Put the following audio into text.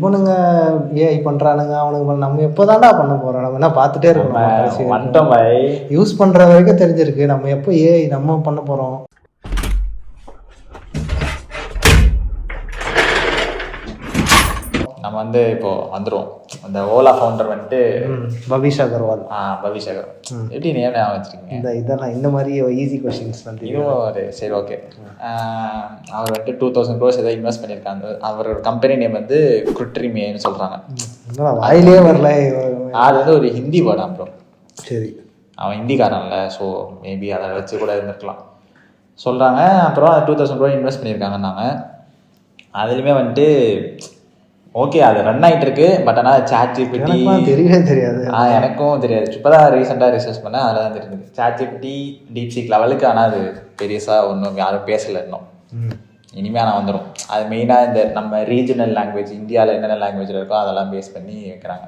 இவனுங்க ஏஐ பண்ணுறானுங்க அவனுங்க நம்ம எப்போ தாண்டா பண்ண போகிறோம்? நம்ம என்ன பார்த்துட்டே இருக்கணும்? வந்துட்டோம் பாய். யூஸ் பண்ணுற வரைக்கும் தெரிஞ்சிருக்கு, நம்ம எப்போ ஏஐ நம்ம பண்ண போகிறோம்? நம்ம வந்து இப்போ வந்துடும். அந்த ஓலா ஃபவுண்டர் வந்துட்டு பவிஷ் அகர்வால். பவிஷ் அகர்வால் எப்படி நேம் ஞாபகம் வச்சுருக்கீங்க? இதெல்லாம் இந்த மாதிரி ஈஸி கொஸ்டின்ஸ் வந்து இதுவும் ஒரு சரி ஓகே. அவர் வந்துட்டு 2000 crores ஏதோ இன்வெஸ்ட் பண்ணியிருக்காங்க. அவரோட கம்பெனி நேம் வந்து கிருட்ரிமேன்னு சொல்கிறாங்க. வாயிலே வரல. அது வந்து ஒரு ஹிந்தி வேர்டு. அப்புறம் சரி, அவன் ஹிந்திக்காரன்ல, ஸோ மேபி அதை வச்சு கூட இருந்திருக்கலாம் சொல்கிறாங்க. அப்புறம் 2000 crores இன்வெஸ்ட் பண்ணியிருக்காங்கன்னாங்க. அதுலேயுமே வந்துட்டு ஓகே அது ரன் ஆகிட்டு இருக்கு. பட் ஆனால் ChatGPT தெரியவே தெரியாது. எனக்கும் தெரியாது. இப்போ தான் ரீசெண்டாக ரிசர்ச் பண்ணேன், அதில் தான் தெரியுது. ChatGPT டீப்சீக் லெவலுக்கு. ஆனால் அது பெருசாக ஒன்றும் யாரும் பேசலை இன்னும். இனிமேல் நான் வந்துடும். அது மெயினாக இந்த நம்ம ரீஜனல் லாங்குவேஜ், இந்தியாவில் என்னென்ன லாங்குவேஜில் இருக்கோ அதெல்லாம் பேஸ் பண்ணி வைக்கிறாங்க.